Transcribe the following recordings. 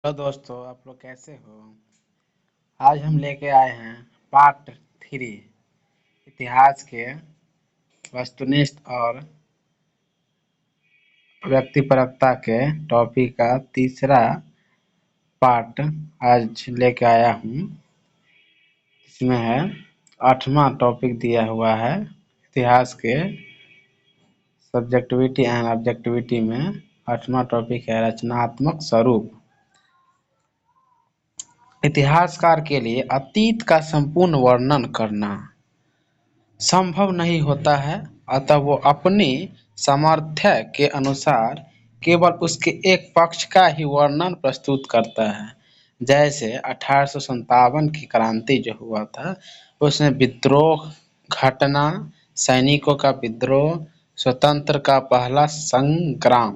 Hello दोस्तों, आप लोग कैसे हो। आज हम लेके आए हैं पार्ट 3 इतिहास के वस्तुनिष्ठ और व्यक्तिपरकता के टॉपिक का तीसरा पार्ट आज लेके आया हूँ। इसमें है 8वां टॉपिक दिया हुआ है इतिहास के सब्जेक्टिविटी एंड ऑब्जेक्टिविटी में 8वां टॉपिक है रचनात्मक स्वरूप। इतिहासकार के लिए अतीत का संपूर्ण वर्णन करना संभव नहीं होता है, अतः वो अपनी सामर्थ्य के अनुसार केवल उसके एक पक्ष का ही वर्णन प्रस्तुत करता है। जैसे 1857 की क्रांति जो हुआ था, उसमें विद्रोह घटना, सैनिकों का विद्रोह, स्वतंत्र का पहला संग्राम।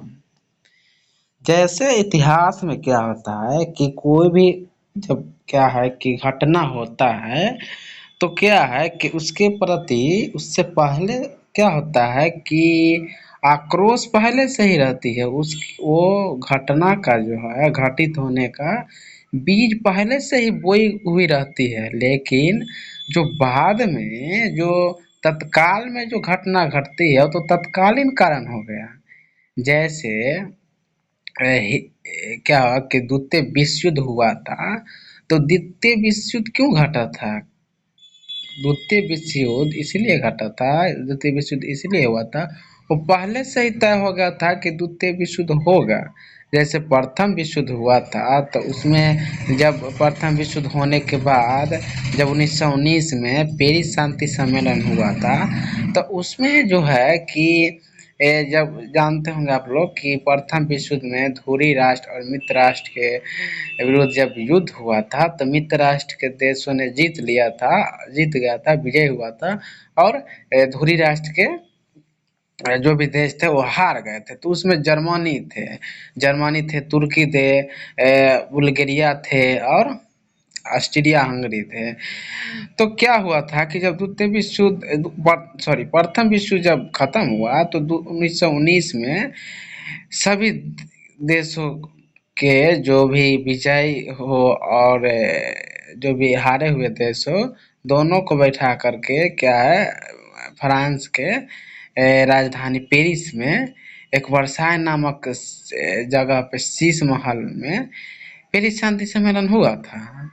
जैसे इतिहास में क्या होता है कि कोई भी जब क्या है कि घटना होता है, तो क्या है कि उसके प्रति उससे पहले क्या होता है कि आक्रोश पहले से ही रहती है। उस वो घटना का जो है घटित होने का बीज पहले से ही बोई हुई रहती है, लेकिन जो बाद में जो तत्काल में जो घटना घटती है तो तत्कालीन कारण हो गया। जैसे क्या हुआ कि द्वितीय विश्व युद्ध हुआ था, तो द्वितीय विश्व युद्ध क्यों घटा था? द्वितीय विश्व युद्ध इसलिए घटा था, द्वितीय विश्व युद्ध इसलिए हुआ था, वो पहले से ही तय हो गया था कि द्वितीय विश्व युद्ध होगा। जैसे प्रथम विश्व युद्ध हुआ था, तो उसमें जब प्रथम विश्व युद्ध होने के बाद जब 1919 में पेरिस शांति सम्मेलन हुआ था, तो उसमें जो है कि जब जानते होंगे आप लोग कि प्रथम विश्व युद्ध में धुरी राष्ट्र और मित्र राष्ट्र के विरुद्ध जब युद्ध हुआ था, तो मित्र राष्ट्र के देशों ने जीत गया था, विजय हुआ था। और धुरी राष्ट्र के जो भी देश थे वो हार गए थे। तो उसमें जर्मनी थे, तुर्की थे, बुल्गारिया थे और ऑस्ट्रिया हंगरी थे। तो क्या हुआ था कि जब द्वितीय विश्व युद्ध प्रथम विश्व युद्ध जब खत्म हुआ, तो 1919 में सभी देशों के जो भी विजयी हो और जो भी हारे हुए देश हो, दोनों को बैठा करके क्या है फ्रांस के राजधानी पेरिस में एक वर्साय नामक जगह पे शीश महल में पेरिस शांति सम्मेलन हुआ था।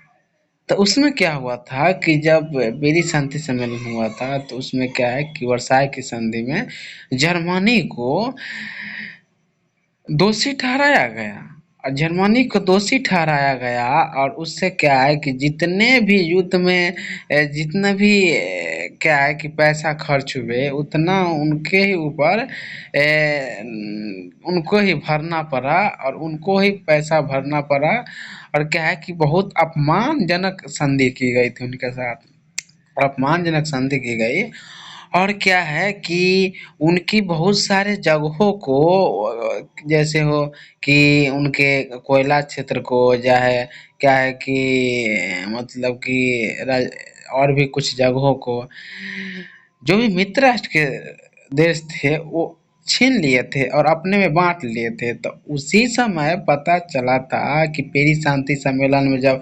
तो उसमें क्या हुआ था कि जब पेरिस शांति सम्मेलन हुआ था, तो उसमें क्या है कि वर्साय की संधि में जर्मनी को दोषी ठहराया गया। और जर्मनी को दोषी ठहराया गया, और उससे क्या है कि जितने भी युद्ध में जितना भी क्या है कि पैसा खर्च हुए, उतना उनके ही ऊपर उनको ही भरना पड़ा और उनको ही पैसा भरना पड़ा। और क्या है कि बहुत अपमानजनक संधि की गई थी उनके साथ, अपमानजनक संधि की गई। और क्या है कि उनकी बहुत सारे जगहों को जैसे हो कि उनके कोयला क्षेत्र को चाहे क्या है कि मतलब कि और भी कुछ जगहों को जो भी मित्र राष्ट्र के देश थे वो छीन लिए थे और अपने में बांट लिए थे। तो उसी समय पता चला था कि पेरिस शांति सम्मेलन में जब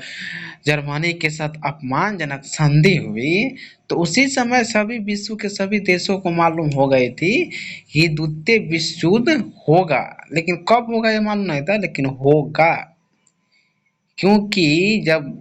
जर्मनी के साथ अपमानजनक संधि हुई, तो उसी समय सभी विश्व के सभी देशों को मालूम हो गई थी कि द्वितीय विश्व युद्ध होगा। लेकिन कब होगा ये मालूम नहीं था, लेकिन होगा। क्योंकि जब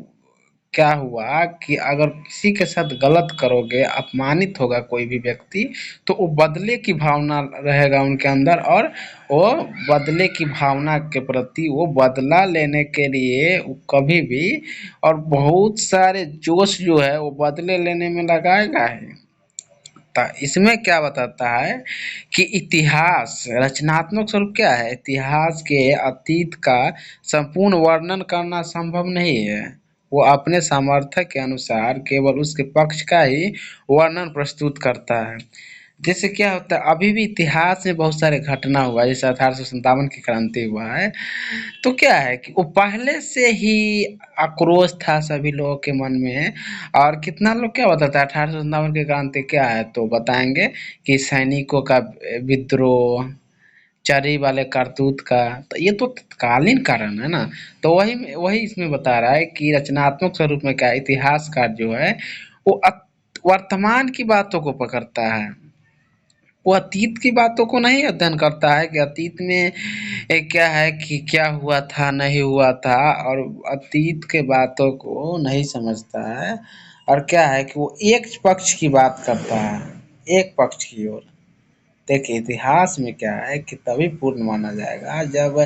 क्या हुआ कि अगर किसी के साथ गलत करोगे, अपमानित होगा कोई भी व्यक्ति, तो वो बदले की भावना रहेगा उनके अंदर, और वो बदले की भावना के प्रति वो बदला लेने के लिए वो कभी भी और बहुत सारे जोश जो है वो बदले लेने में लगाएगा ही। तो इसमें क्या बताता है कि इतिहास रचनात्मक स्वरूप क्या है? इतिहास के अतीत का संपूर्ण वर्णन करना संभव नहीं है। वो अपने सामर्थ्य के अनुसार केवल उसके पक्ष का ही वर्णन प्रस्तुत करता है। जैसे क्या होता है, अभी भी इतिहास में बहुत सारे घटना हुआ है, जैसे 1857 की क्रांति हुआ है। तो क्या है कि वो पहले से ही आक्रोश था सभी लोगों के मन में। और कितना लोग क्या बताता है 1857 की क्रांति क्या है, तो बताएंगे कि सैनिकों का विद्रोह, चरी वाले कारतूत का। तो ये तो तत्कालीन कारण है ना। तो वही वही इसमें बता रहा है कि रचनात्मक स्वरूप में क्या है, इतिहासकार जो है वो वर्तमान की बातों को पकड़ता है, वो अतीत की बातों को नहीं अध्ययन करता है कि अतीत में क्या है कि क्या हुआ था नहीं हुआ था, और अतीत के बातों को नहीं समझता है। और क्या है कि वो एक पक्ष की बात करता है, एक पक्ष की ओर। देखिए इतिहास में क्या है कि तभी पूर्ण माना जाएगा जब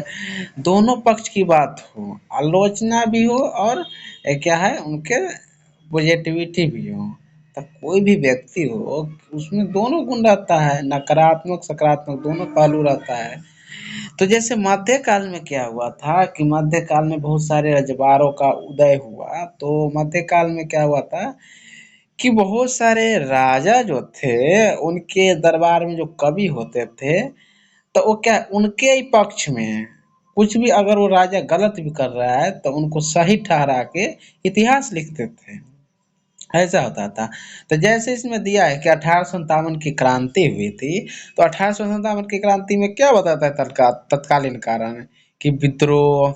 दोनों पक्ष की बात हो, आलोचना भी हो और क्या है उनके पॉजिटिविटी भी हो। तब कोई भी व्यक्ति हो उसमें दोनों गुण रहता है, नकारात्मक सकारात्मक दोनों पहलू रहता है। तो जैसे मध्यकाल में क्या हुआ था कि मध्यकाल में बहुत सारे रजवाड़ों का उदय हुआ। तो मध्यकाल में क्या हुआ था कि बहुत सारे राजा जो थे उनके दरबार में जो कवि होते थे, तो वो क्या उनके ही पक्ष में कुछ भी अगर वो राजा गलत भी कर रहा है तो उनको सही ठहरा के इतिहास लिखते थे। ऐसा होता था। तो जैसे इसमें दिया है कि 1857 की क्रांति हुई थी, तो 1857 की क्रांति में क्या बताता है तत्कालीन कारण कि विद्रोह,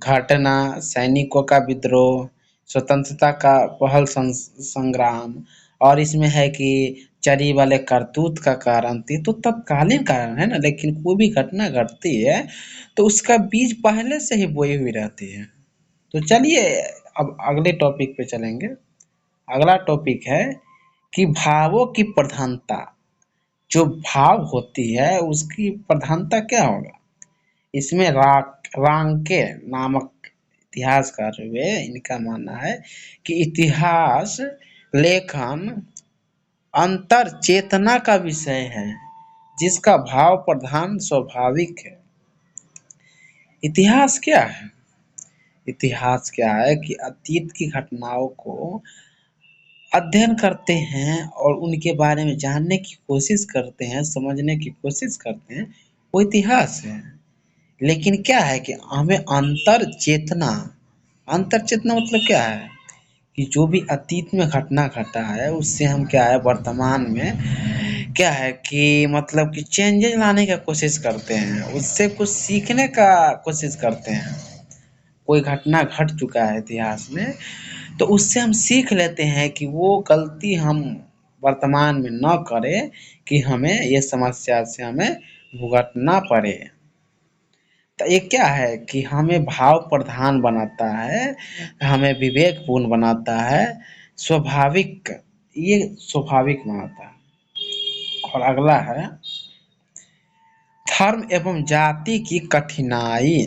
घटना, सैनिकों का विद्रोह, स्वतंत्रता का पहल संग्राम, और इसमें है कि चरी वाले करतूत का कारण थी। तो तत्कालीन कारण है ना, लेकिन कोई भी घटना घटती है तो उसका बीज पहले से ही बोई हुई रहती है। तो चलिए अब अगले टॉपिक पे चलेंगे। अगला टॉपिक है कि भावों की प्रधानता। जो भाव होती है उसकी प्रधानता क्या होगा। इसमें रांके नामक इतिहासकार हुए, इनका मानना है कि इतिहास लेखन अंतर चेतना का विषय है जिसका भाव प्रधान स्वाभाविक है। इतिहास क्या है। इतिहास क्या है कि अतीत की घटनाओं को अध्ययन करते हैं और उनके बारे में जानने की कोशिश करते हैं, समझने की कोशिश करते हैं, वो इतिहास है। लेकिन क्या है कि हमें अंतर चेतना मतलब क्या है कि जो भी अतीत में घटना घटा है उससे हम क्या है वर्तमान में क्या है कि मतलब कि चेंजेस लाने का कोशिश करते हैं, उससे कुछ सीखने का कोशिश करते हैं। कोई घटना घट चुका है इतिहास में तो उससे हम सीख लेते हैं कि वो गलती हम वर्तमान में न करें कि हमें ये समस्या से हमें भुगतना पड़े। तो ये क्या है कि हमें भाव प्रधान बनाता है, हमें विवेकपूर्ण बनाता है, स्वाभाविक, ये स्वाभाविक बनाता है। और अगला है धर्म एवं जाति की कठिनाई।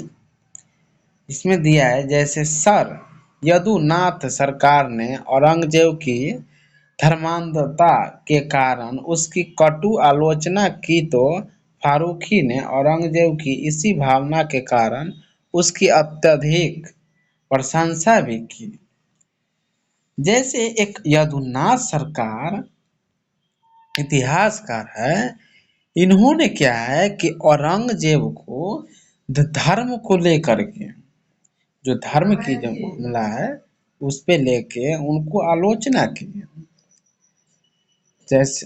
इसमें दिया है जैसे सर यदुनाथ सरकार ने औरंगजेब की धर्मांधता के कारण उसकी कटु आलोचना की, तो फारूकी ने औरंगजेब की इसी भावना के कारण उसकी अत्यधिक प्रशंसा भी की। जैसे एक यदुनाथ सरकार इतिहासकार है, इन्होंने क्या है कि औरंगजेब को धर्म को लेकर के, जो धर्म की जो मामला है उस पे लेके उनको आलोचना की। जैसे